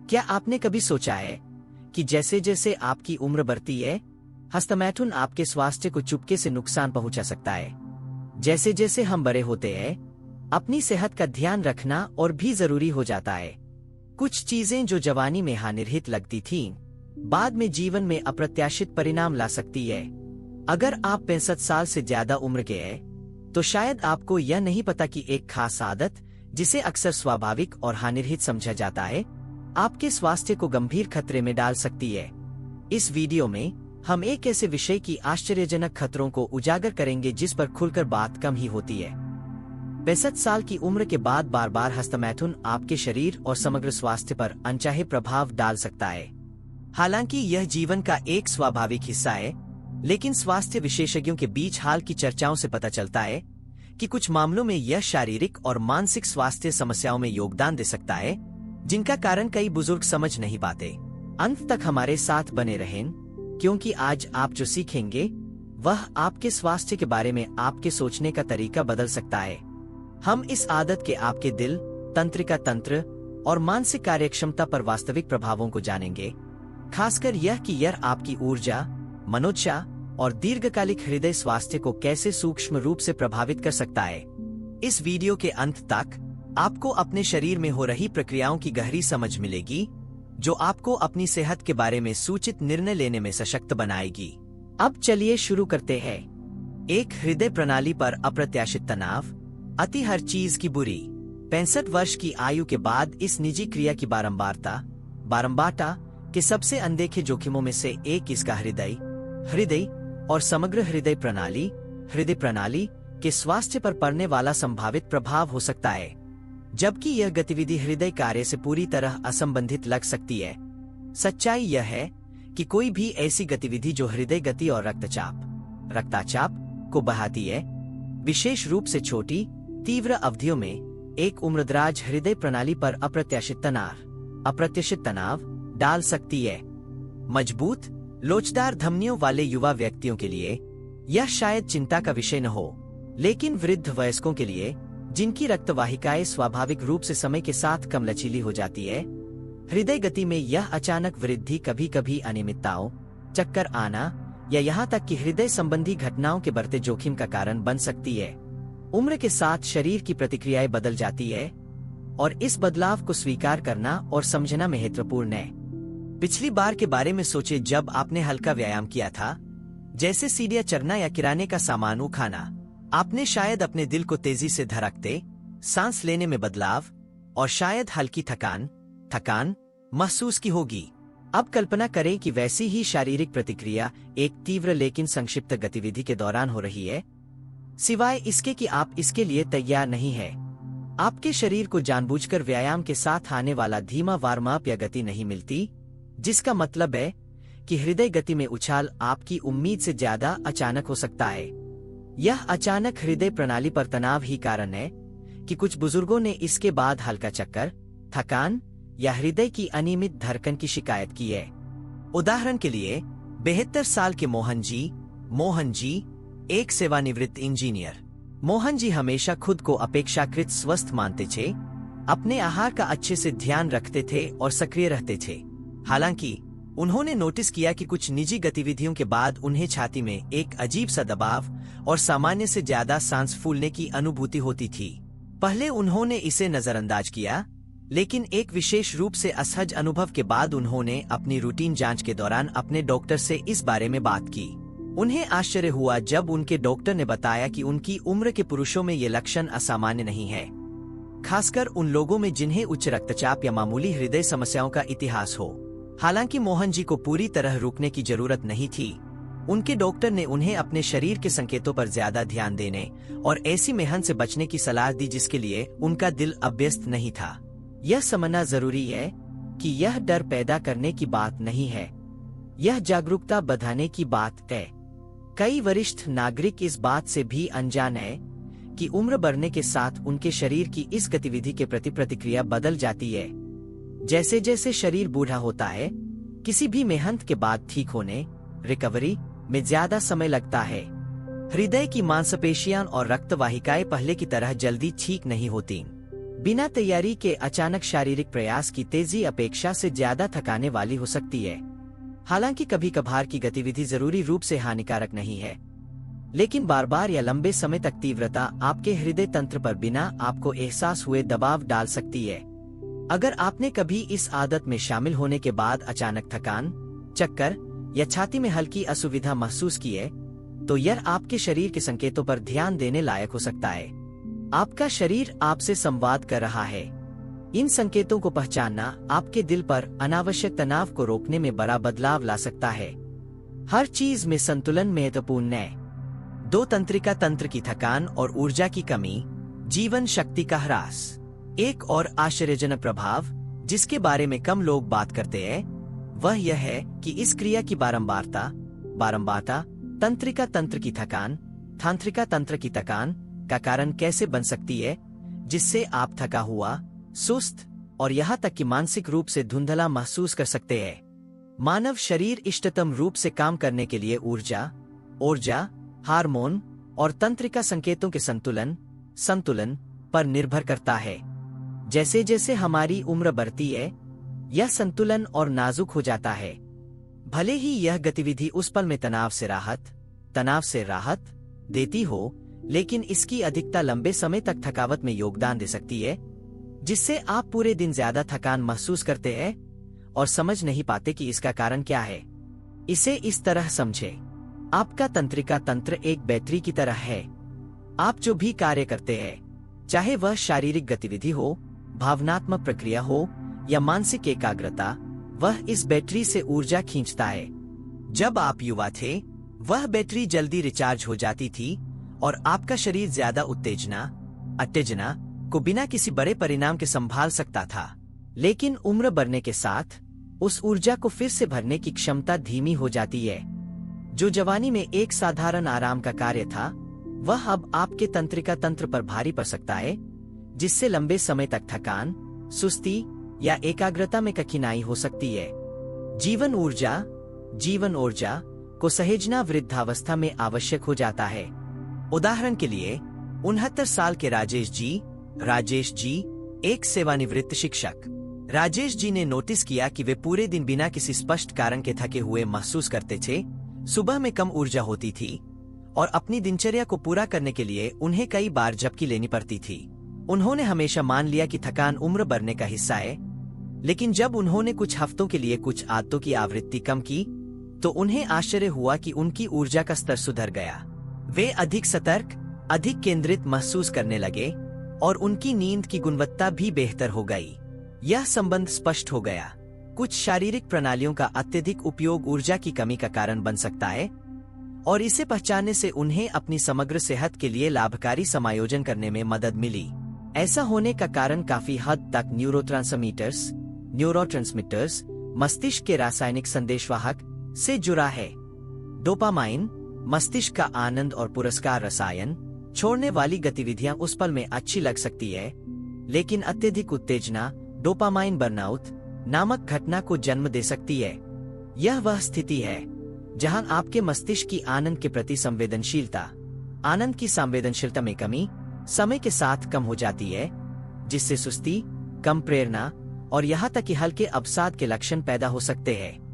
क्या आपने कभी सोचा है कि जैसे जैसे आपकी उम्र बढ़ती है, हस्तमैथुन आपके स्वास्थ्य को चुपके से नुकसान पहुंचा सकता है। जैसे जैसे हम बड़े होते हैं, अपनी सेहत का ध्यान रखना और भी जरूरी हो जाता है। कुछ चीजें जो जवानी में हानिरहित लगती थीं, बाद में जीवन में अप्रत्याशित परिणाम ला सकती है। अगर आप 65 साल से ज्यादा उम्र के हैं, तो शायद आपको यह नहीं पता कि एक खास आदत, जिसे अक्सर स्वाभाविक और हानिरहित समझा जाता है, आपके स्वास्थ्य को गंभीर खतरे में डाल सकती है। इस वीडियो में हम एक ऐसे विषय की आश्चर्यजनक खतरों को उजागर करेंगे जिस पर खुलकर बात कम ही होती है। 65 साल की उम्र के बाद बार बार हस्तमैथुन आपके शरीर और समग्र स्वास्थ्य पर अनचाहे प्रभाव डाल सकता है। हालांकि यह जीवन का एक स्वाभाविक हिस्सा है, लेकिन स्वास्थ्य विशेषज्ञों के बीच हाल की चर्चाओं से पता चलता है कि कुछ मामलों में यह शारीरिक और मानसिक स्वास्थ्य समस्याओं में योगदान दे सकता है, जिनका कारण कई बुजुर्ग समझ नहीं पाते। अंत तक हमारे साथ बने रहें, क्योंकि आज आप जो सीखेंगे वह आपके स्वास्थ्य के बारे में आपके सोचने का तरीका बदल सकता है। हम इस आदत के आपके दिल, तंत्रिका तंत्र और मानसिक कार्यक्षमता पर वास्तविक प्रभावों को जानेंगे, खासकर यह कि यह आपकी ऊर्जा, मनोदशा और दीर्घकालिक हृदय स्वास्थ्य को कैसे सूक्ष्म रूप से प्रभावित कर सकता है। इस वीडियो के अंत तक आपको अपने शरीर में हो रही प्रक्रियाओं की गहरी समझ मिलेगी, जो आपको अपनी सेहत के बारे में सूचित निर्णय लेने में सशक्त बनाएगी। अब चलिए शुरू करते हैं। एक हृदय प्रणाली पर अप्रत्याशित तनाव, अति हर चीज की बुरी। 65 वर्ष की आयु के बाद इस निजी क्रिया की बारंबारता के सबसे अनदेखे जोखिमों में से एक इसका हृदय और समग्र हृदय प्रणाली के स्वास्थ्य पर पड़ने वाला संभावित प्रभाव हो सकता है। जबकि यह गतिविधि हृदय कार्य से पूरी तरह असंबंधित लग सकती है, सच्चाई यह है कि कोई भी ऐसी गतिविधि जो हृदय गति और रक्तचाप को बढ़ाती है, विशेष रूप से छोटी तीव्र अवधियों में एक उम्रदराज हृदय प्रणाली पर अप्रत्याशित तनाव डाल सकती है। मजबूत लोचदार धमनियों वाले युवा व्यक्तियों के लिए यह शायद चिंता का विषय न हो, लेकिन वृद्ध वयस्कों के लिए, जिनकी रक्तवाहिकाएं स्वाभाविक रूप से समय के साथ कम लचीली हो जाती है, हृदय गति में यह अचानक वृद्धि कभी कभी अनियमितताओं, चक्कर आना या यहाँ तक कि हृदय संबंधी घटनाओं के बढ़ते जोखिम का कारण बन सकती है। उम्र के साथ शरीर की प्रतिक्रियाएं बदल जाती है और इस बदलाव को स्वीकार करना और समझना महत्वपूर्ण है। पिछली बार के बारे में सोचे जब आपने हल्का व्यायाम किया था, जैसे सीढ़ियां चढ़ना या किराने का सामान उठाना। आपने शायद अपने दिल को तेजी से धड़कते, सांस लेने में बदलाव और शायद हल्की थकान महसूस की होगी। अब कल्पना करें कि वैसी ही शारीरिक प्रतिक्रिया एक तीव्र लेकिन संक्षिप्त गतिविधि के दौरान हो रही है, सिवाय इसके कि आप इसके लिए तैयार नहीं है। आपके शरीर को जानबूझकर व्यायाम के साथ आने वाला धीमा वार्म अप या गति नहीं मिलती, जिसका मतलब है कि हृदय गति में उछाल आपकी उम्मीद से ज्यादा अचानक हो सकता है। यह अचानक हृदय प्रणाली पर तनाव ही कारण है कि कुछ बुजुर्गों ने इसके बाद हल्का चक्कर, थकान या हृदय की अनियमित धड़कन की शिकायत की है। उदाहरण के लिए 72 साल के मोहन जी एक सेवानिवृत्त इंजीनियर। मोहन जी हमेशा खुद को अपेक्षाकृत स्वस्थ मानते थे, अपने आहार का अच्छे से ध्यान रखते थे और सक्रिय रहते थे। हालांकि उन्होंने नोटिस किया कि कुछ निजी गतिविधियों के बाद उन्हें छाती में एक अजीब सा दबाव और सामान्य से ज्यादा सांस फूलने की अनुभूति होती थी। पहले उन्होंने इसे नजरअंदाज किया, लेकिन एक विशेष रूप से असहज अनुभव के बाद उन्होंने अपनी रूटीन जांच के दौरान अपने डॉक्टर से इस बारे में बात की। उन्हें आश्चर्य हुआ जब उनके डॉक्टर ने बताया कि उनकी उम्र के पुरुषों में ये लक्षण असामान्य नहीं है, खासकर उन लोगों में जिन्हें उच्च रक्तचाप या मामूली हृदय समस्याओं का इतिहास हो। हालांकि मोहन जी को पूरी तरह रुकने की जरूरत नहीं थी। उनके डॉक्टर ने उन्हें अपने शरीर के संकेतों पर ज्यादा ध्यान देने और ऐसी मेहनत से बचने की सलाह दी जिसके लिए उनका दिल अभ्यस्त नहीं था। यह समझना जरूरी है कि यह डर पैदा करने की बात नहीं है, यह जागरूकता बढ़ाने की बात है। कई वरिष्ठ नागरिक इस बात से भी अनजान है कि उम्र बढ़ने के साथ उनके शरीर की इस गतिविधि के प्रति प्रतिक्रिया बदल जाती है। जैसे जैसे शरीर बूढ़ा होता है, किसी भी मेहनत के बाद ठीक होने, रिकवरी में ज्यादा समय लगता है। हृदय की मांसपेशियां और रक्तवाहिकाएं पहले की तरह जल्दी ठीक नहीं होती। बिना तैयारी के अचानक शारीरिक प्रयास की तेजी अपेक्षा से ज्यादा थकाने वाली हो सकती है। हालांकि कभी कभार की गतिविधि जरूरी रूप से हानिकारक नहीं है, लेकिन बार बार या लंबे समय तक तीव्रता आपके हृदय तंत्र पर बिना आपको एहसास हुए दबाव डाल सकती है। अगर आपने कभी इस आदत में शामिल होने के बाद अचानक थकान, चक्कर या छाती में हल्की असुविधा महसूस की है, तो यह आपके शरीर के संकेतों पर ध्यान देने लायक हो सकता है। आपका शरीर आपसे संवाद कर रहा है। इन संकेतों को पहचानना आपके दिल पर अनावश्यक तनाव को रोकने में बड़ा बदलाव ला सकता है। हर चीज में संतुलन महत्वपूर्ण है। 2 तंत्रिका तंत्र की थकान और ऊर्जा की कमी, जीवन शक्ति का ह्रास। एक और आश्चर्यजनक प्रभाव जिसके बारे में कम लोग बात करते हैं, वह यह है कि इस क्रिया की बारंबारता तंत्रिका तंत्र की थकान, तांत्रिका तंत्र की थकान का कारण कैसे बन सकती है, जिससे आप थका हुआ, सुस्त और यहाँ तक कि मानसिक रूप से धुंधला महसूस कर सकते हैं। मानव शरीर इष्टतम रूप से काम करने के लिए ऊर्जा, हार्मोन और तंत्रिका संकेतों के संतुलन पर निर्भर करता है। जैसे जैसे हमारी उम्र बढ़ती है, यह संतुलन और नाजुक हो जाता है। भले ही यह गतिविधि उस पल में तनाव से राहत देती हो, लेकिन इसकी अधिकता लंबे समय तक थकावट में योगदान दे सकती है, जिससे आप पूरे दिन ज्यादा थकान महसूस करते हैं और समझ नहीं पाते कि इसका कारण क्या है। इसे इस तरह समझें, आपका तंत्रिका तंत्र एक बैटरी की तरह है। आप जो भी कार्य करते हैं, चाहे वह शारीरिक गतिविधि हो, भावनात्मक प्रक्रिया हो या मानसिक एकाग्रता, वह इस बैटरी से ऊर्जा खींचता है। जब आप युवा थे, वह बैटरी जल्दी रिचार्ज हो जाती थी और आपका शरीर ज्यादा उत्तेजना को बिना किसी बड़े परिणाम के संभाल सकता था। लेकिन उम्र बढ़ने के साथ उस ऊर्जा को फिर से भरने की क्षमता धीमी हो जाती है। जो जवानी में एक साधारण आराम का कार्य था, वह अब आपके तंत्रिका तंत्र पर भारी पड़ सकता है, जिससे लंबे समय तक थकान, सुस्ती या एकाग्रता में कठिनाई हो सकती है। जीवन ऊर्जा को सहेजना वृद्धावस्था में आवश्यक हो जाता है। उदाहरण के लिए 69 साल के राजेश जी एक सेवानिवृत्त शिक्षक। राजेश जी ने नोटिस किया कि वे पूरे दिन बिना किसी स्पष्ट कारण के थके हुए महसूस करते थे। सुबह में कम ऊर्जा होती थी और अपनी दिनचर्या को पूरा करने के लिए उन्हें कई बार झपकी लेनी पड़ती थी। उन्होंने हमेशा मान लिया कि थकान उम्र बढ़ने का हिस्सा है, लेकिन जब उन्होंने कुछ हफ्तों के लिए कुछ आदतों की आवृत्ति कम की, तो उन्हें आश्चर्य हुआ कि उनकी ऊर्जा का स्तर सुधर गया। वे अधिक सतर्क, अधिक केंद्रित महसूस करने लगे और उनकी नींद की गुणवत्ता भी बेहतर हो गई। यह संबंध स्पष्ट हो गया। कुछ शारीरिक प्रणालियों का अत्यधिक उपयोग ऊर्जा की कमी का कारण बन सकता है और इसे पहचानने से उन्हें अपनी समग्र सेहत के लिए लाभकारी समायोजन करने में मदद मिली। ऐसा होने का कारण काफी हद तक न्यूरोट्रांसमीटर्स मस्तिष्क के रासायनिक संदेशवाहक से जुड़ा है। डोपामाइन, मस्तिष्क का आनंद और पुरस्कार रसायन छोड़ने वाली गतिविधियां उस पल में अच्छी लग सकती है, लेकिन अत्यधिक उत्तेजना डोपामाइन बर्नआउट नामक घटना को जन्म दे सकती है। यह वह स्थिति है जहां आपके मस्तिष्क की आनंद के प्रति संवेदनशीलता में कमी समय के साथ कम हो जाती है, जिससे सुस्ती, कम प्रेरणा और यहाँ तक कि हल्के अवसाद के लक्षण पैदा हो सकते हैं।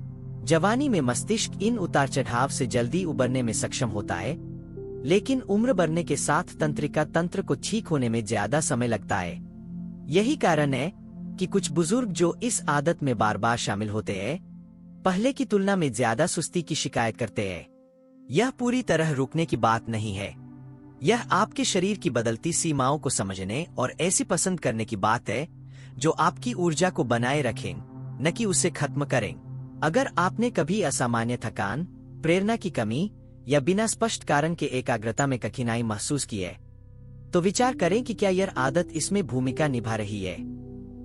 जवानी में मस्तिष्क इन उतार चढ़ाव से जल्दी उबरने में सक्षम होता है, लेकिन उम्र बढ़ने के साथ तंत्रिका तंत्र को ठीक होने में ज्यादा समय लगता है। यही कारण है कि कुछ बुजुर्ग जो इस आदत में बार बार शामिल होते हैं, पहले की तुलना में ज्यादा सुस्ती की शिकायत करते हैं। यह पूरी तरह रुकने की बात नहीं है। यह आपके शरीर की बदलती सीमाओं को समझने और ऐसी पसंद करने की बात है जो आपकी ऊर्जा को बनाए रखें, न कि उसे खत्म करें। अगर आपने कभी असामान्य थकान, प्रेरणा की कमी या बिना स्पष्ट कारण के एकाग्रता में कठिनाई महसूस की है, तो विचार करें कि क्या यह आदत इसमें भूमिका निभा रही है।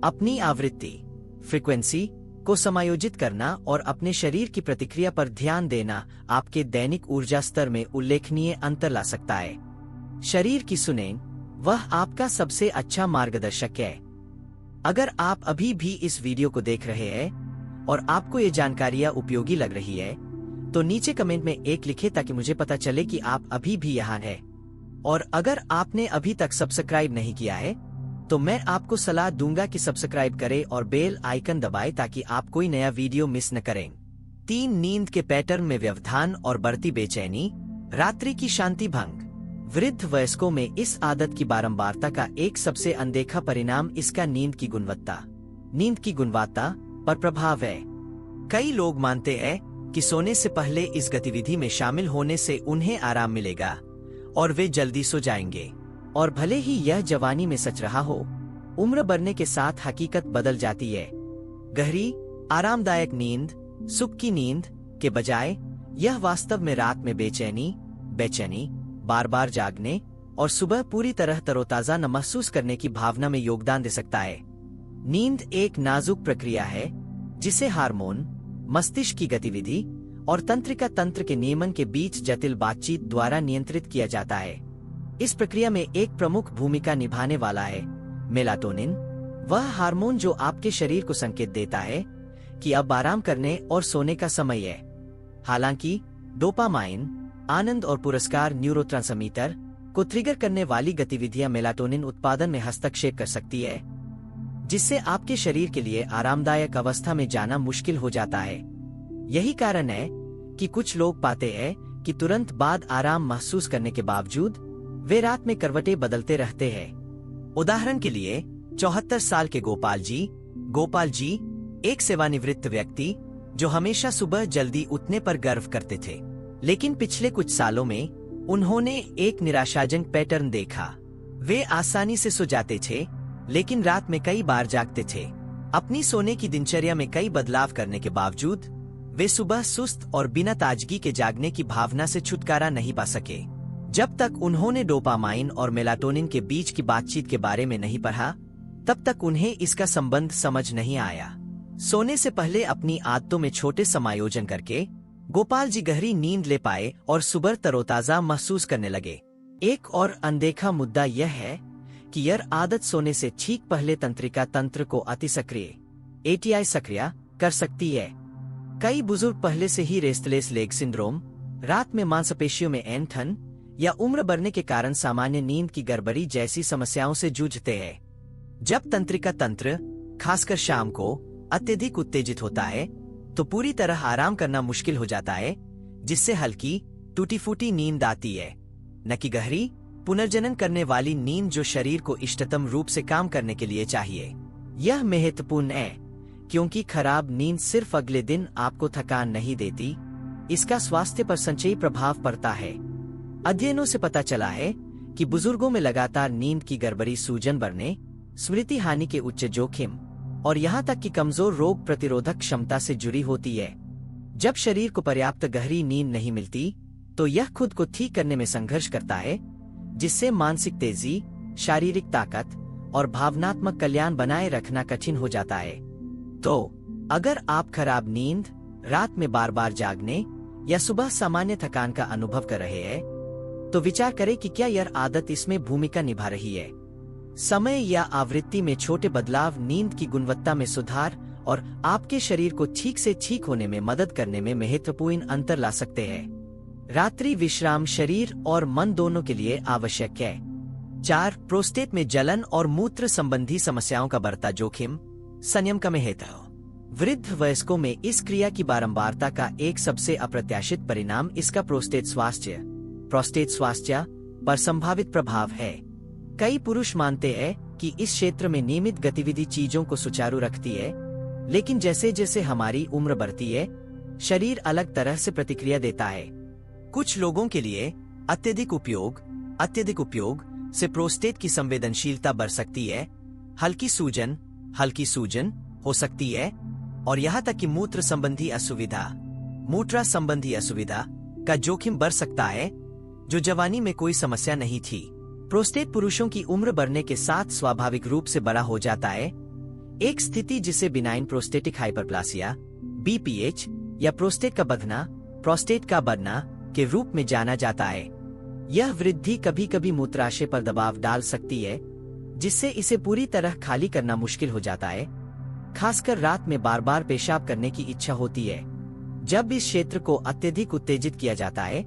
अपनी आवृत्ति, फ्रीक्वेंसी को समायोजित करना और अपने शरीर की प्रतिक्रिया पर ध्यान देना आपके दैनिक ऊर्जा स्तर में उल्लेखनीय अंतर ला सकता है। शरीर की सुनें, वह आपका सबसे अच्छा मार्गदर्शक है। अगर आप अभी भी इस वीडियो को देख रहे हैं और आपको ये जानकारियां उपयोगी लग रही है, तो नीचे कमेंट में 1 लिखें ताकि मुझे पता चले कि आप अभी भी यहाँ हैं। और अगर आपने अभी तक सब्सक्राइब नहीं किया है, तो मैं आपको सलाह दूंगा कि सब्सक्राइब करें और बेल आइकन दबाएं ताकि आप कोई नया वीडियो मिस न करें। 3 नींद के पैटर्न में व्यवधान और बढ़ती बेचैनी, रात्रि की शांति भंग। वृद्ध वयस्कों में इस आदत की बारंबारता का एक सबसे अनदेखा परिणाम इसका नींद की गुणवत्ता पर प्रभाव है। कई लोग मानते हैं कि सोने से पहले इस गतिविधि में शामिल होने से उन्हें आराम मिलेगा और वे जल्दी सो जाएंगे। और भले ही यह जवानी में सच रहा हो, उम्र बढ़ने के साथ हकीकत बदल जाती है। गहरी, आरामदायक नींद, सुख की नींद के बजाय यह वास्तव में रात में बेचैनी, बार बार जागने और सुबह पूरी तरह तरोताजा न महसूस करने की भावना में योगदान दे सकता है। नींद एक नाजुक प्रक्रिया है जिसे हार्मोन, मस्तिष्क की गतिविधि और तंत्रिका तंत्र के नियमन के बीच जटिल बातचीत द्वारा नियंत्रित किया जाता है। इस प्रक्रिया में एक प्रमुख भूमिका निभाने वाला है मेलाटोनिन, वह हार्मोन जो आपके शरीर को संकेत देता है कि अब आराम करने और सोने का समय है। हालांकि डोपामाइन, आनंद और पुरस्कार न्यूरोट्रांसमीटर को ट्रिगर करने वाली गतिविधियां मेलाटोनिन उत्पादन में हस्तक्षेप कर सकती है, जिससे आपके शरीर के लिए आरामदायक अवस्था में जाना मुश्किल हो जाता है। यही कारण है कि कुछ लोग पाते हैं कि तुरंत बाद आराम महसूस करने के बावजूद वे रात में करवटें बदलते रहते हैं। उदाहरण के लिए 74 साल के गोपाल जी एक सेवानिवृत्त व्यक्ति जो हमेशा सुबह जल्दी उठने पर गर्व करते थे, लेकिन पिछले कुछ सालों में उन्होंने एक निराशाजनक पैटर्न देखा। वे आसानी से सो जाते थे, लेकिन रात में कई बार जागते थे। अपनी सोने की दिनचर्या में कई बदलाव करने के बावजूद वे सुबह सुस्त और बिना ताजगी के जागने की भावना से छुटकारा नहीं पा सके। जब तक उन्होंने डोपामाइन और मेलाटोनिन के बीच की बातचीत के बारे में नहीं पढ़ा, तब तक उन्हें इसका संबंध समझ नहीं आया। सोने से पहले अपनी आदतों में छोटे समायोजन करके गोपाल जी गहरी नींद ले पाए और सुबह तरोताजा महसूस करने लगे। एक और अनदेखा मुद्दा यह है कि यह आदत सोने से ठीक पहले तंत्रिका तंत्र को अति सक्रिय कर सकती है। कई बुजुर्ग पहले से ही रेस्टलेस लेग सिंड्रोम, रात में मांसपेशियों में ऐंठन या उम्र बढ़ने के कारण सामान्य नींद की गड़बड़ी जैसी समस्याओं से जूझते हैं। जब तंत्रिका तंत्र, खासकर शाम को, अत्यधिक उत्तेजित होता है तो पूरी तरह आराम करना मुश्किल हो जाता है, जिससे हल्की, टूटी फूटी नींद आती है, न कि गहरी, पुनर्जनन करने वाली नींद जो शरीर को इष्टतम रूप से काम करने के लिए चाहिए। यह महत्वपूर्ण है क्योंकि खराब नींद सिर्फ अगले दिन आपको थकान नहीं देती, इसका स्वास्थ्य पर संचयी प्रभाव पड़ता है। अध्ययनों से पता चला है कि बुजुर्गों में लगातार नींद की गड़बड़ी सूजन बढ़ने, स्मृति हानि के उच्च जोखिम और यहाँ तक कि कमजोर रोग प्रतिरोधक क्षमता से जुड़ी होती है। जब शरीर को पर्याप्त गहरी नींद नहीं मिलती, तो यह खुद को ठीक करने में संघर्ष करता है, जिससे मानसिक तेजी, शारीरिक ताकत और भावनात्मक कल्याण बनाए रखना कठिन हो जाता है। तो अगर आप खराब नींद, रात में बार बार जागने या सुबह सामान्य थकान का अनुभव कर रहे हैं, तो विचार करें कि क्या यह आदत इसमें भूमिका निभा रही है। समय या आवृत्ति में छोटे बदलाव नींद की गुणवत्ता में सुधार और आपके शरीर को ठीक से ठीक होने में मदद करने में महत्वपूर्ण अंतर ला सकते हैं। रात्रि विश्राम शरीर और मन दोनों के लिए आवश्यक है। 4. प्रोस्टेट में जलन और मूत्र संबंधी समस्याओं का बढ़ता जोखिम, संयम का महत्व। वृद्ध वयस्कों में इस क्रिया की बारंबारता का एक सबसे अप्रत्याशित परिणाम इसका प्रोस्टेट स्वास्थ्य पर संभावित प्रभाव है। कई पुरुष मानते हैं कि इस क्षेत्र में नियमित गतिविधि चीजों को सुचारू रखती है, लेकिन जैसे जैसे हमारी उम्र बढ़ती है, शरीर अलग तरह से प्रतिक्रिया देता है। कुछ लोगों के लिए अत्यधिक उपयोग से प्रोस्टेट की संवेदनशीलता बढ़ सकती है, हल्की सूजन हो सकती है और यहाँ तक कि मूत्र संबंधी असुविधा का जोखिम बढ़ सकता है, जो जवानी में कोई समस्या नहीं थी। प्रोस्टेट पुरुषों की उम्र बढ़ने के साथ स्वाभाविक रूप से बड़ा हो जाता है, एक स्थिति जिसे बिनाइन प्रोस्टेटिक हाइपरप्लासिया (BPH) या प्रोस्टेट का बढ़ना के रूप में जाना जाता है। यह वृद्धि कभी कभी मूत्राशय पर दबाव डाल सकती है, जिससे इसे पूरी तरह खाली करना मुश्किल हो जाता है, खासकर रात में बार बार पेशाब करने की इच्छा होती है। जब इस क्षेत्र को अत्यधिक उत्तेजित किया जाता है,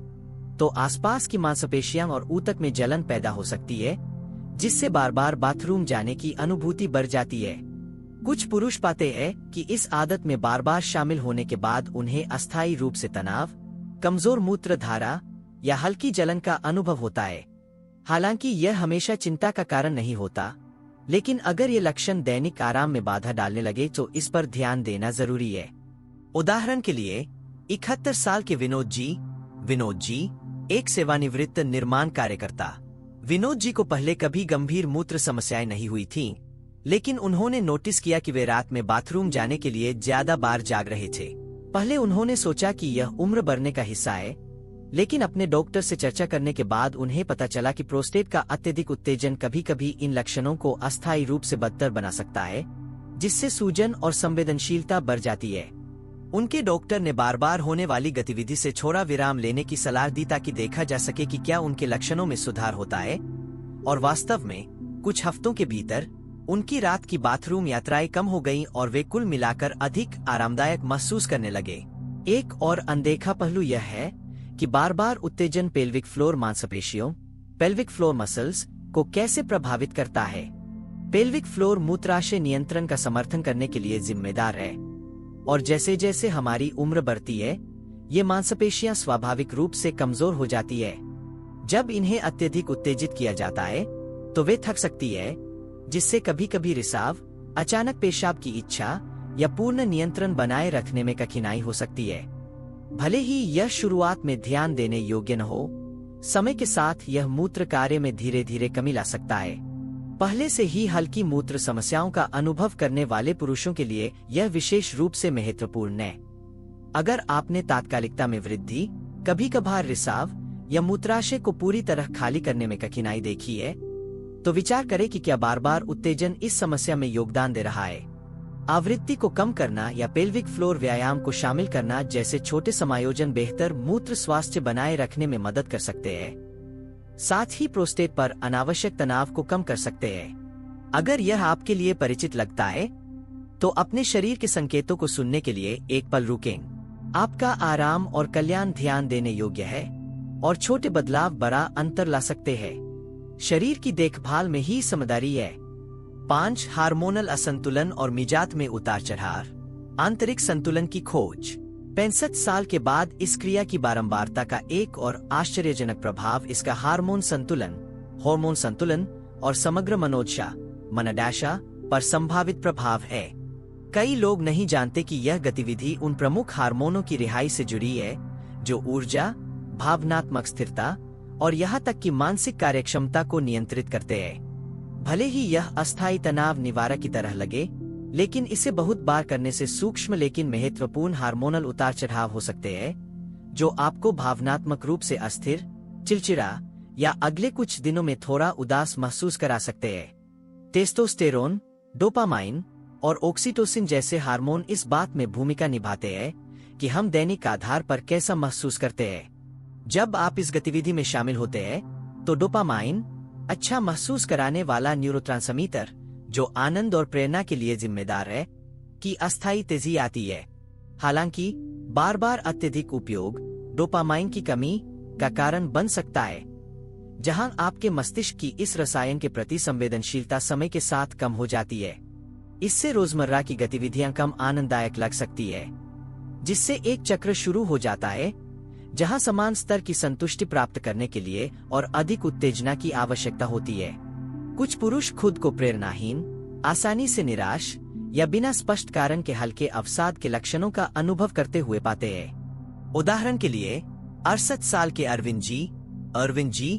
तो आसपास की मांसपेशियां और ऊतक में जलन पैदा हो सकती है, जिससे बार बार बाथरूम जाने की अनुभूति बढ़ जाती है। कुछ पुरुष पाते हैं कि इस आदत में बार बार शामिल होने के बाद उन्हें अस्थायी रूप से तनाव, कमजोर मूत्र धारा या हल्की जलन का अनुभव होता है। हालांकि यह हमेशा चिंता का कारण नहीं होता, लेकिन अगर ये लक्षण दैनिक आराम में बाधा डालने लगे तो इस पर ध्यान देना जरूरी है। उदाहरण के लिए 71 साल के विनोद जी एक सेवानिवृत्त निर्माण कार्यकर्ता। विनोद जी को पहले कभी गंभीर मूत्र समस्याएं नहीं हुई थीं, लेकिन उन्होंने नोटिस किया कि वे रात में बाथरूम जाने के लिए ज्यादा बार जाग रहे थे। पहले उन्होंने सोचा कि यह उम्र बढ़ने का हिस्सा है, लेकिन अपने डॉक्टर से चर्चा करने के बाद उन्हें पता चला कि प्रोस्टेट का अत्यधिक उत्तेजन कभी कभी इन लक्षणों को अस्थायी रूप से बदतर बना सकता है, जिससे सूजन और संवेदनशीलता बढ़ जाती है। उनके डॉक्टर ने बार बार होने वाली गतिविधि से छोड़ा विराम लेने की सलाह दी ताकि देखा जा सके कि क्या उनके लक्षणों में सुधार होता है, और वास्तव में कुछ हफ्तों के भीतर उनकी रात की बाथरूम यात्राएं कम हो गईं और वे कुल मिलाकर अधिक आरामदायक महसूस करने लगे। एक और अनदेखा पहलू यह है कि बार बार उत्तेजन पेल्विक फ्लोर मांसपेशियों पेल्विक फ्लोर मसल्स को कैसे प्रभावित करता है। पेल्विक फ्लोर मूत्राशय नियंत्रण का समर्थन करने के लिए जिम्मेदार है, और जैसे जैसे हमारी उम्र बढ़ती है ये मांसपेशियां स्वाभाविक रूप से कमजोर हो जाती है। जब इन्हें अत्यधिक उत्तेजित किया जाता है तो वे थक सकती है, जिससे कभी कभी रिसाव, अचानक पेशाब की इच्छा या पूर्ण नियंत्रण बनाए रखने में कठिनाई हो सकती है। भले ही यह शुरुआत में ध्यान देने योग्य न हो, समय के साथ यह मूत्र कार्य में धीरे धीरे कमी ला सकता है। पहले से ही हल्की मूत्र समस्याओं का अनुभव करने वाले पुरुषों के लिए यह विशेष रूप से महत्वपूर्ण है। अगर आपने तात्कालिकता में वृद्धि, कभी कभार रिसाव या मूत्राशय को पूरी तरह खाली करने में कठिनाई देखी है, तो विचार करें कि क्या बार बार उत्तेजन इस समस्या में योगदान दे रहा है। आवृत्ति को कम करना या पेल्विक फ्लोर व्यायाम को शामिल करना जैसे छोटे समायोजन बेहतर मूत्र स्वास्थ्य बनाए रखने में मदद कर सकते हैं, साथ ही प्रोस्टेट पर अनावश्यक तनाव को कम कर सकते हैं। अगर यह आपके लिए परिचित लगता है तो अपने शरीर के संकेतों को सुनने के लिए एक पल रुकें। आपका आराम और कल्याण ध्यान देने योग्य है, और छोटे बदलाव बड़ा अंतर ला सकते हैं। शरीर की देखभाल में ही समझदारी है। 5 हार्मोनल असंतुलन और मिजाज में उतार चढ़ाव। आंतरिक संतुलन की खोज। 65 साल के बाद इस क्रिया की बारंबारता का एक और आश्चर्यजनक प्रभाव इसका हार्मोन संतुलन और समग्र मनोदशा पर संभावित प्रभाव है। कई लोग नहीं जानते कि यह गतिविधि उन प्रमुख हार्मोनों की रिहाई से जुड़ी है जो ऊर्जा, भावनात्मक स्थिरता और यहाँ तक कि मानसिक कार्यक्षमता को नियंत्रित करते हैं। भले ही यह अस्थायी तनाव निवारक की तरह लगे, लेकिन इसे बहुत बार करने से सूक्ष्म लेकिन महत्वपूर्ण हार्मोनल उतार चढ़ाव हो सकते हैं, जो आपको भावनात्मक रूप से अस्थिर, चिड़चिड़ा या अगले कुछ दिनों में थोड़ा उदास महसूस करा सकते हैं। टेस्टोस्टेरोन, डोपामाइन और ऑक्सीटोसिन जैसे हार्मोन इस बात में भूमिका निभाते हैं कि हम दैनिक आधार पर कैसा महसूस करते हैं। जब आप इस गतिविधि में शामिल होते हैं तो डोपामाइन, अच्छा महसूस कराने वाला न्यूरोट्रांसमीटर जो आनंद और प्रेरणा के लिए जिम्मेदार है, की अस्थायी तेजी आती है। हालांकि बार बार अत्यधिक उपयोग डोपामाइन की कमी का कारण बन सकता है, जहां आपके मस्तिष्क की इस रसायन के प्रति संवेदनशीलता समय के साथ कम हो जाती है। इससे रोजमर्रा की गतिविधियां कम आनंददायक लग सकती है, जिससे एक चक्र शुरू हो जाता है जहां समान स्तर की संतुष्टि प्राप्त करने के लिए और अधिक उत्तेजना की आवश्यकता होती है। कुछ पुरुष खुद को प्रेरणाहीन, आसानी से निराश या बिना स्पष्ट कारण के हल्के अवसाद के लक्षणों का अनुभव करते हुए पाते हैं। उदाहरण के लिए 68 साल के अरविंद जी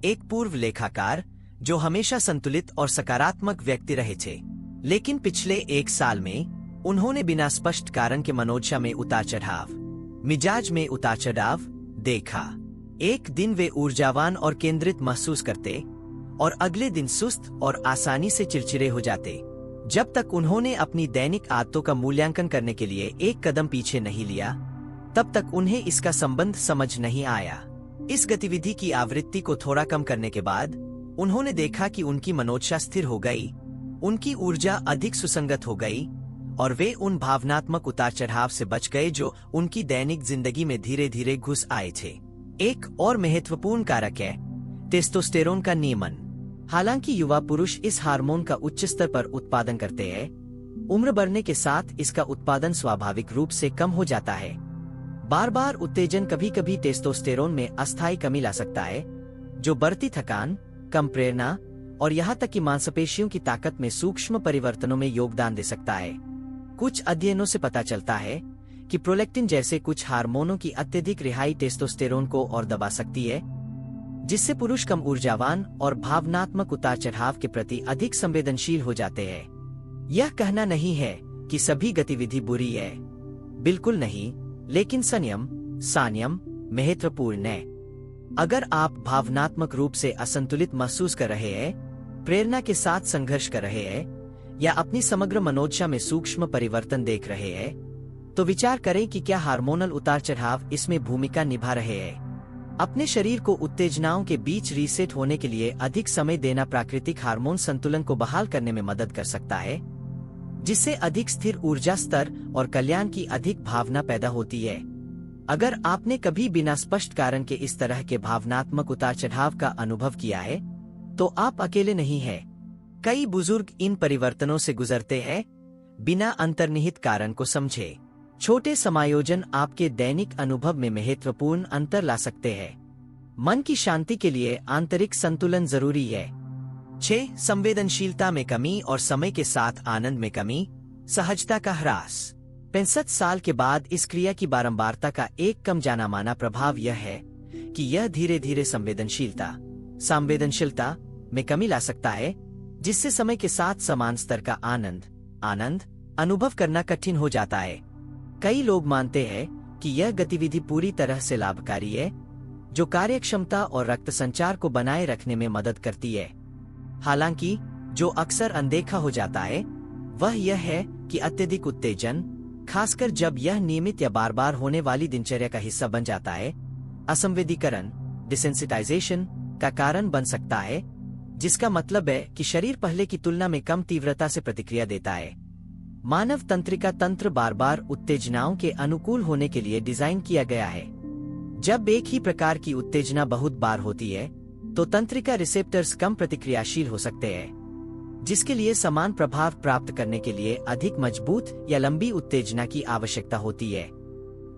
एक पूर्व लेखाकार जो हमेशा संतुलित और सकारात्मक व्यक्ति रहे थे, लेकिन पिछले 1 साल में उन्होंने बिना स्पष्ट कारण के मनोदशा में उतार चढ़ाव, मिजाज में उतार चढ़ाव देखा। एक दिन वे ऊर्जावान और केंद्रित महसूस करते और अगले दिन सुस्त और आसानी से चिड़चिड़े हो जाते। जब तक उन्होंने अपनी दैनिक आदतों का मूल्यांकन करने के लिए एक कदम पीछे नहीं लिया, तब तक उन्हें इसका संबंध समझ नहीं आया। इस गतिविधि की आवृत्ति को थोड़ा कम करने के बाद उन्होंने देखा कि उनकी मनोदशा स्थिर हो गई, उनकी ऊर्जा अधिक सुसंगत हो गई और वे उन भावनात्मक उतार चढ़ाव से बच गए जो उनकी दैनिक जिंदगी में धीरे धीरे घुस आए थे। एक और महत्वपूर्ण कारक है टेस्टोस्टेरोन का नियमन। हालांकि युवा पुरुष इस हार्मोन का उच्च स्तर पर उत्पादन करते हैं, उम्र बढ़ने के साथ इसका उत्पादन स्वाभाविक रूप से कम हो जाता है। बार बार उत्तेजन कभी कभी टेस्टोस्टेरोन में अस्थायी कमी ला सकता है, जो बढ़ती थकान, कम प्रेरणा और यहाँ तक कि मांसपेशियों की ताकत में सूक्ष्म परिवर्तनों में योगदान दे सकता है। कुछ अध्ययनों से पता चलता है कि प्रोलैक्टिन जैसे कुछ हार्मोनों की अत्यधिक रिहाई टेस्टोस्टेरोन को और दबा सकती है, जिससे पुरुष कम ऊर्जावान और भावनात्मक उतार चढ़ाव के प्रति अधिक संवेदनशील हो जाते हैं। यह कहना नहीं है कि सभी गतिविधि बुरी है, बिल्कुल नहीं, लेकिन संयम महत्वपूर्ण है। अगर आप भावनात्मक रूप से असंतुलित महसूस कर रहे हैं, प्रेरणा के साथ संघर्ष कर रहे हैं या अपनी समग्र मनोदशा में सूक्ष्म परिवर्तन देख रहे हैं, तो विचार करें कि क्या हार्मोनल उतार चढ़ाव इसमें भूमिका निभा रहे हैं। अपने शरीर को उत्तेजनाओं के बीच रीसेट होने के लिए अधिक समय देना प्राकृतिक हार्मोन संतुलन को बहाल करने में मदद कर सकता है, जिससे अधिक स्थिर ऊर्जा स्तर और कल्याण की अधिक भावना पैदा होती है। अगर आपने कभी बिना स्पष्ट कारण के इस तरह के भावनात्मक उतार चढ़ाव का अनुभव किया है, तो आप अकेले नहीं हैं। कई बुजुर्ग इन परिवर्तनों से गुजरते हैं बिना अंतर्निहित कारण को समझे। छोटे समायोजन आपके दैनिक अनुभव में महत्वपूर्ण अंतर ला सकते हैं। मन की शांति के लिए आंतरिक संतुलन जरूरी है। 6. संवेदनशीलता में कमी और समय के साथ आनंद में कमी, सहजता का ह्रास। 65 साल के बाद इस क्रिया की बारंबारता का एक कम जाना माना प्रभाव यह है कि यह धीरे धीरे संवेदनशीलता में कमी ला सकता है, जिससे समय के साथ समान स्तर का आनंद अनुभव करना कठिन हो जाता है। कई लोग मानते हैं कि यह गतिविधि पूरी तरह से लाभकारी है, जो कार्यक्षमता और रक्त संचार को बनाए रखने में मदद करती है। हालांकि जो अक्सर अनदेखा हो जाता है वह यह है कि अत्यधिक उत्तेजन, खासकर जब यह नियमित या बार बार होने वाली दिनचर्या का हिस्सा बन जाता है, असंवेदीकरण डिसेंसिटाइजेशन का कारण बन सकता है, जिसका मतलब है कि शरीर पहले की तुलना में कम तीव्रता से प्रतिक्रिया देता है। मानव तंत्रिका तंत्र बार बार उत्तेजनाओं के अनुकूल होने के लिए डिजाइन किया गया है। जब एक ही प्रकार की उत्तेजना बहुत बार होती है, तो तंत्रिका रिसेप्टर्स कम प्रतिक्रियाशील हो सकते हैं, जिसके लिए समान प्रभाव प्राप्त करने के लिए अधिक मजबूत या लंबी उत्तेजना की आवश्यकता होती है।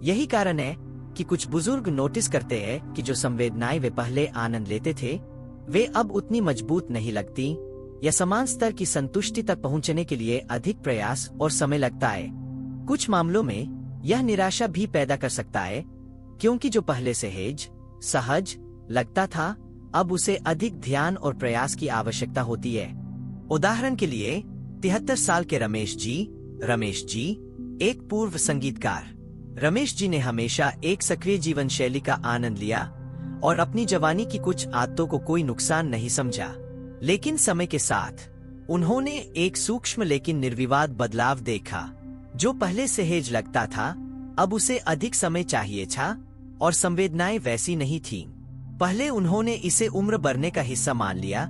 यही कारण है कि कुछ बुजुर्ग नोटिस करते हैं कि जो संवेदनाएं वे पहले आनंद लेते थे, वे अब उतनी मजबूत नहीं लगती या समान स्तर की संतुष्टि तक पहुंचने के लिए अधिक प्रयास और समय लगता है। कुछ मामलों में यह निराशा भी पैदा कर सकता है, क्योंकि जो पहले सहज लगता था, अब उसे अधिक ध्यान और प्रयास की आवश्यकता होती है। उदाहरण के लिए 73 साल के रमेश जी एक पूर्व संगीतकार। रमेश जी ने हमेशा एक सक्रिय जीवन शैली का आनंद लिया और अपनी जवानी की कुछ आदतों को कोई नुकसान नहीं समझा। लेकिन समय के साथ उन्होंने एक सूक्ष्म लेकिन निर्विवाद बदलाव देखा। जो पहले सहज लगता था, अब उसे अधिक समय चाहिए था और संवेदनाएं वैसी नहीं थीं। पहले उन्होंने इसे उम्र बढ़ने का हिस्सा मान लिया,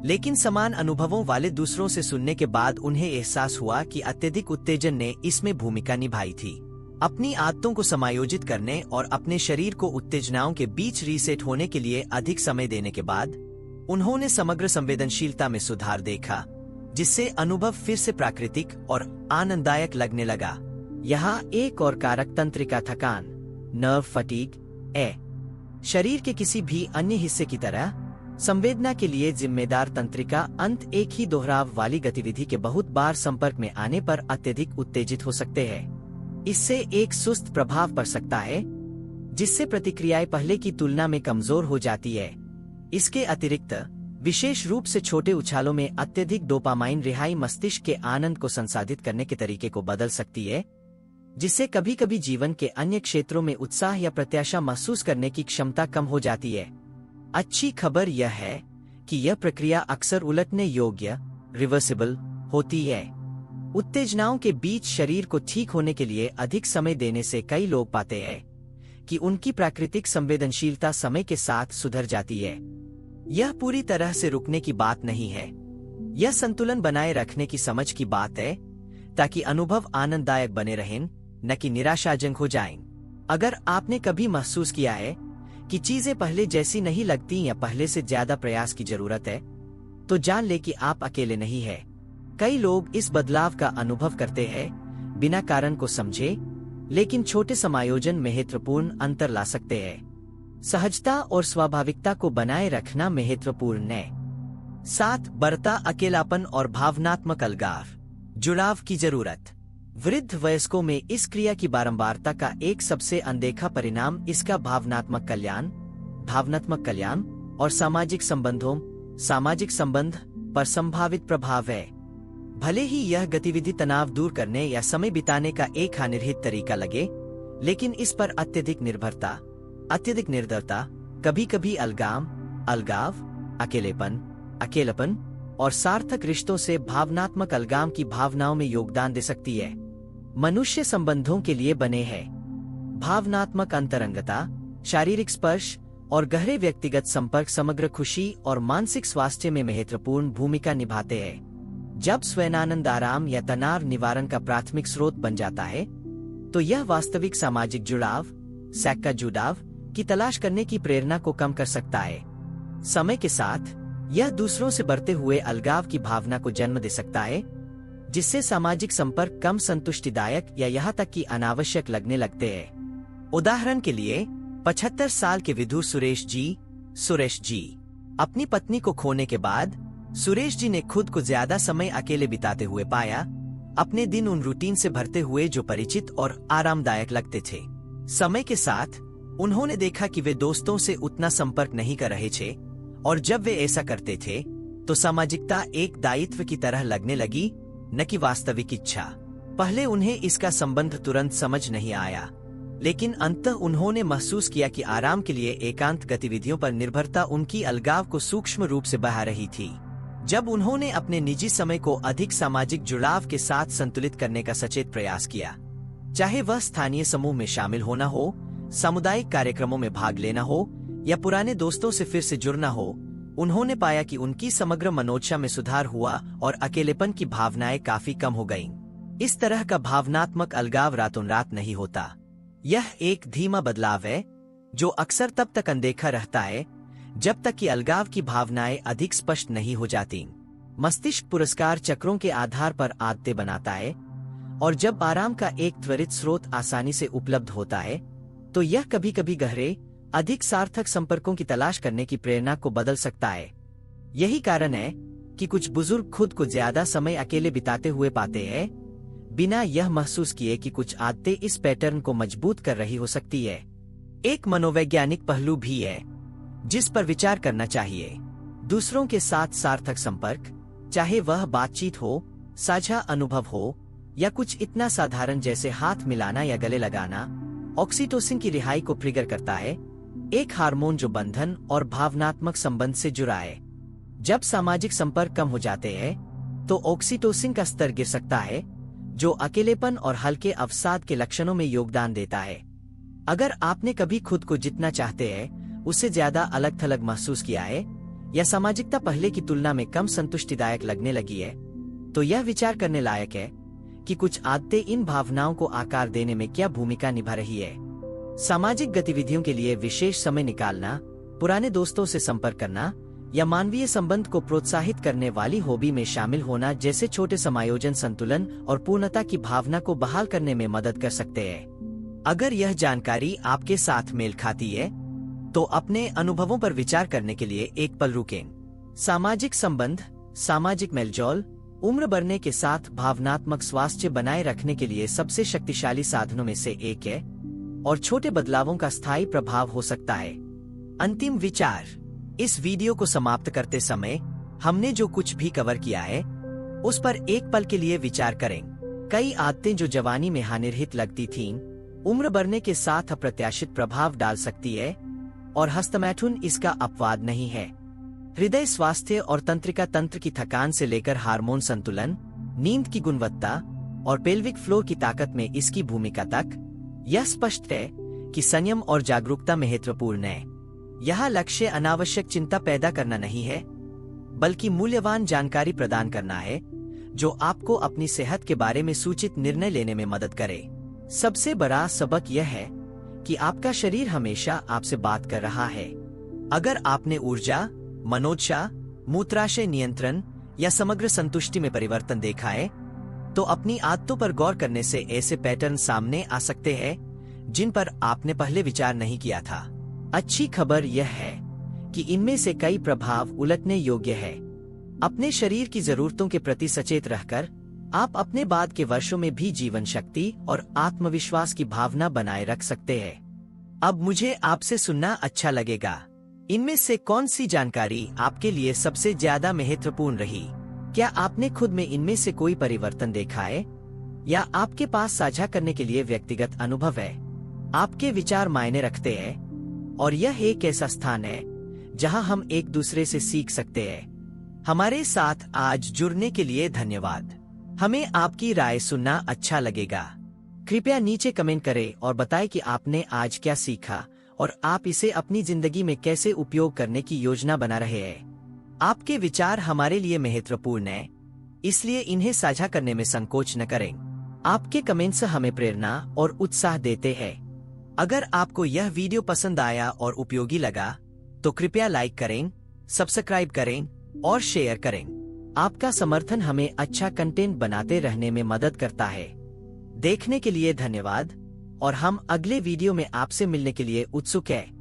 लेकिन समान अनुभवों वाले दूसरों से सुनने के बाद उन्हें एहसास हुआ कि अत्यधिक उत्तेजन ने इसमें भूमिका निभाई थी। अपनी आदतों को समायोजित करने और अपने शरीर को उत्तेजनाओं के बीच रीसेट होने के लिए अधिक समय देने के बाद उन्होंने समग्र संवेदनशीलता में सुधार देखा, जिससे अनुभव फिर से प्राकृतिक और आनंददायक लगने लगा। यहाँ एक और कारक तंत्रिका थकान, नर्व फटीग है। शरीर के किसी भी अन्य हिस्से की तरह संवेदना के लिए जिम्मेदार तंत्रिका अंत एक ही दोहराव वाली गतिविधि के बहुत बार संपर्क में आने पर अत्यधिक उत्तेजित हो सकते हैं। इससे एक सुस्त प्रभाव पड़ सकता है, जिससे प्रतिक्रियाएं पहले की तुलना में कमजोर हो जाती है। इसके अतिरिक्त विशेष रूप से छोटे उछालों में अत्यधिक डोपामाइन रिहाई मस्तिष्क के आनंद को संसाधित करने के तरीके को बदल सकती है, जिससे कभी कभी जीवन के अन्य क्षेत्रों में उत्साह या प्रत्याशा महसूस करने की क्षमता कम हो जाती है। अच्छी खबर यह है कि यह प्रक्रिया अक्सर उलटने योग्य रिवर्सिबल होती है। उत्तेजनाओं के बीच शरीर को ठीक होने के लिए अधिक समय देने से कई लोग पाते हैं कि उनकी प्राकृतिक संवेदनशीलता समय के साथ सुधर जाती है। यह पूरी तरह से रुकने की बात नहीं है, यह संतुलन बनाए रखने की समझ की बात है, ताकि अनुभव आनंददायक बने रहें, न कि निराशाजनक हो जाएं। अगर आपने कभी महसूस किया है कि चीजें पहले जैसी नहीं लगती या पहले से ज्यादा प्रयास की जरूरत है, तो जान ले कि आप अकेले नहीं है। कई लोग इस बदलाव का अनुभव करते हैं बिना कारण को समझे, लेकिन छोटे समायोजन महत्वपूर्ण अंतर ला सकते हैं। सहजता और स्वाभाविकता को बनाए रखना महत्वपूर्ण है। 7 बढ़ता अकेलापन और भावनात्मक अलगाव। जुड़ाव की जरूरत। वृद्ध वयस्कों में इस क्रिया की बारंबारता का एक सबसे अनदेखा परिणाम इसका भावनात्मक कल्याण और सामाजिक संबंध पर संभावित प्रभाव है। भले ही यह गतिविधि तनाव दूर करने या समय बिताने का एक अनिर्हित तरीका लगे, लेकिन इस पर अत्यधिक निर्भरता कभी-कभी अलगाव, अकेलापन और सार्थक रिश्तों से भावनात्मक अलगाव की भावनाओं में योगदान दे सकती है। मनुष्य संबंधों के लिए बने हैं। भावनात्मक अंतरंगता, शारीरिक स्पर्श और गहरे व्यक्तिगत संपर्क समग्र खुशी और मानसिक स्वास्थ्य में महत्वपूर्ण भूमिका निभाते हैं। जब स्वयनानंद आराम या तनाव निवारण का प्राथमिक स्रोत बन जाता है, तो यह वास्तविक सामाजिक जुड़ाव की तलाश करने की प्रेरणा को कम कर सकता है। समय के साथ यह दूसरों से बढ़ते हुए अलगाव की भावना को जन्म दे सकता है, जिससे सामाजिक संपर्क कम संतुष्टिदायक या यहाँ तक कि अनावश्यक लगने लगते हैं। उदाहरण के लिए 75 साल के विधु सुरेश जी अपनी पत्नी को खोने के बाद सुरेश जी ने खुद को ज्यादा समय अकेले बिताते हुए पाया। अपने दिन उन रूटीन से भरते हुए जो परिचित और आरामदायक लगते थे। समय के साथ उन्होंने देखा कि वे दोस्तों से उतना संपर्क नहीं कर रहे थे, और जब वे ऐसा करते थे तो सामाजिकता एक दायित्व की तरह लगने लगी, न कि वास्तविक इच्छा। पहले उन्हें इसका संबंध तुरंत समझ नहीं आया, लेकिन अंततः उन्होंने महसूस किया कि आराम के लिए एकांत गतिविधियों पर निर्भरता उनकी अलगाव को सूक्ष्म रूप से बढ़ा रही थी। जब उन्होंने अपने निजी समय को अधिक सामाजिक जुड़ाव के साथ संतुलित करने का सचेत प्रयास किया, चाहे वह स्थानीय समूह में शामिल होना हो, सामुदायिक कार्यक्रमों में भाग लेना हो या पुराने दोस्तों से फिर से जुड़ना हो, उन्होंने पाया कि उनकी समग्र मनोदशा में सुधार हुआ और अकेलेपन की भावनाएं काफी कम हो गईं। इस तरह का भावनात्मक अलगाव रातों रात नहीं होता। यह एक धीमा बदलाव है जो अक्सर तब तक अनदेखा रहता है जब तक कि अलगाव की भावनाएं अधिक स्पष्ट नहीं हो जाती। मस्तिष्क पुरस्कार चक्रों के आधार पर आदतें बनाता है, और जब आराम का एक त्वरित स्रोत आसानी से उपलब्ध होता है, तो यह कभी कभी गहरे, अधिक सार्थक संपर्कों की तलाश करने की प्रेरणा को बदल सकता है। यही कारण है कि कुछ बुजुर्ग खुद को ज्यादा समय अकेले बिताते हुए पाते हैं, बिना यह महसूस किए कि कुछ आदतें इस पैटर्न को मजबूत कर रही हो सकती है। एक मनोवैज्ञानिक पहलू भी है जिस पर विचार करना चाहिए। दूसरों के साथ सार्थक संपर्क, चाहे वह बातचीत हो, साझा अनुभव हो या कुछ इतना साधारण जैसे हाथ मिलाना या गले लगाना, ऑक्सीटोसिन की रिहाई को ट्रिगर करता है, एक हार्मोन जो बंधन और भावनात्मक संबंध से जुड़ा है। जब सामाजिक संपर्क कम हो जाते हैं, तो ऑक्सीटोसिन का स्तर गिर सकता है, जो अकेलेपन और हल्के अवसाद के लक्षणों में योगदान देता है। अगर आपने कभी खुद को जितना चाहते हैं उससे ज्यादा अलग थलग महसूस किया है, या सामाजिकता पहले की तुलना में कम संतुष्टिदायक लगने लगी है, तो यह विचार करने लायक है कि कुछ आदतें इन भावनाओं को आकार देने में क्या भूमिका निभा रही है। सामाजिक गतिविधियों के लिए विशेष समय निकालना, पुराने दोस्तों से संपर्क करना या मानवीय संबंध को प्रोत्साहित करने वाली हॉबी में शामिल होना जैसे छोटे समायोजन संतुलन और पूर्णता की भावना को बहाल करने में मदद कर सकते हैं। अगर यह जानकारी आपके साथ मेल खाती है, तो अपने अनुभवों पर विचार करने के लिए एक पल रुकें। सामाजिक संबंध, सामाजिक मेलजोल उम्र बढ़ने के साथ भावनात्मक स्वास्थ्य बनाए रखने के लिए सबसे शक्तिशाली साधनों में से एक है, और छोटे बदलावों का स्थायी प्रभाव हो सकता है। अंतिम विचार। इस वीडियो को समाप्त करते समय हमने जो कुछ भी कवर किया है उस पर एक पल के लिए विचार करें। कई आदतें जो जवानी में हानिरहित लगती थीं, उम्र बढ़ने के साथ अप्रत्याशित प्रभाव डाल सकती है, और हस्तमैथुन इसका अपवाद नहीं है। हृदय स्वास्थ्य और तंत्रिका तंत्र की थकान से लेकर हार्मोन संतुलन, नींद की गुणवत्ता और पेल्विक फ्लोर की ताकत में इसकी भूमिका तक, यह स्पष्ट है कि संयम और जागरूकता महत्वपूर्ण है। यह लक्ष्य अनावश्यक चिंता पैदा करना नहीं है, बल्कि मूल्यवान जानकारी प्रदान करना है जो आपको अपनी सेहत के बारे में सूचित निर्णय लेने में मदद करे। सबसे बड़ा सबक यह है कि आपका शरीर हमेशा आपसे बात कर रहा है। अगर आपने ऊर्जा, मनोदशा मूत्राशय नियंत्रण या समग्र संतुष्टि में परिवर्तन देखा है, तो अपनी आदतों पर गौर करने से ऐसे पैटर्न सामने आ सकते हैं जिन पर आपने पहले विचार नहीं किया था। अच्छी खबर यह है कि इनमें से कई प्रभाव उलटने योग्य है। अपने शरीर की जरूरतों के प्रति सचेत रहकर आप अपने बाद के वर्षों में भी जीवन शक्ति और आत्मविश्वास की भावना बनाए रख सकते हैं। अब मुझे आपसे सुनना अच्छा लगेगा। इनमें से कौन सी जानकारी आपके लिए सबसे ज्यादा महत्वपूर्ण रही? क्या आपने खुद में इनमें से कोई परिवर्तन देखा है या आपके पास साझा करने के लिए व्यक्तिगत अनुभव है? आपके विचार मायने रखते हैं और यह एक ऐसा स्थान है जहां हम एक दूसरे से सीख सकते हैं। हमारे साथ आज जुड़ने के लिए धन्यवाद। हमें आपकी राय सुनना अच्छा लगेगा। कृपया नीचे कमेंट करें और बताएं कि आपने आज क्या सीखा और आप इसे अपनी जिंदगी में कैसे उपयोग करने की योजना बना रहे हैं। आपके विचार हमारे लिए महत्वपूर्ण हैं, इसलिए इन्हें साझा करने में संकोच न करें। आपके कमेंट्स हमें प्रेरणा और उत्साह देते हैं। अगर आपको यह वीडियो पसंद आया और उपयोगी लगा तो कृपया लाइक करें, सब्सक्राइब करें और शेयर करें। आपका समर्थन हमें अच्छा कंटेंट बनाते रहने में मदद करता है। देखने के लिए धन्यवाद और हम अगले वीडियो में आपसे मिलने के लिए उत्सुक हैं।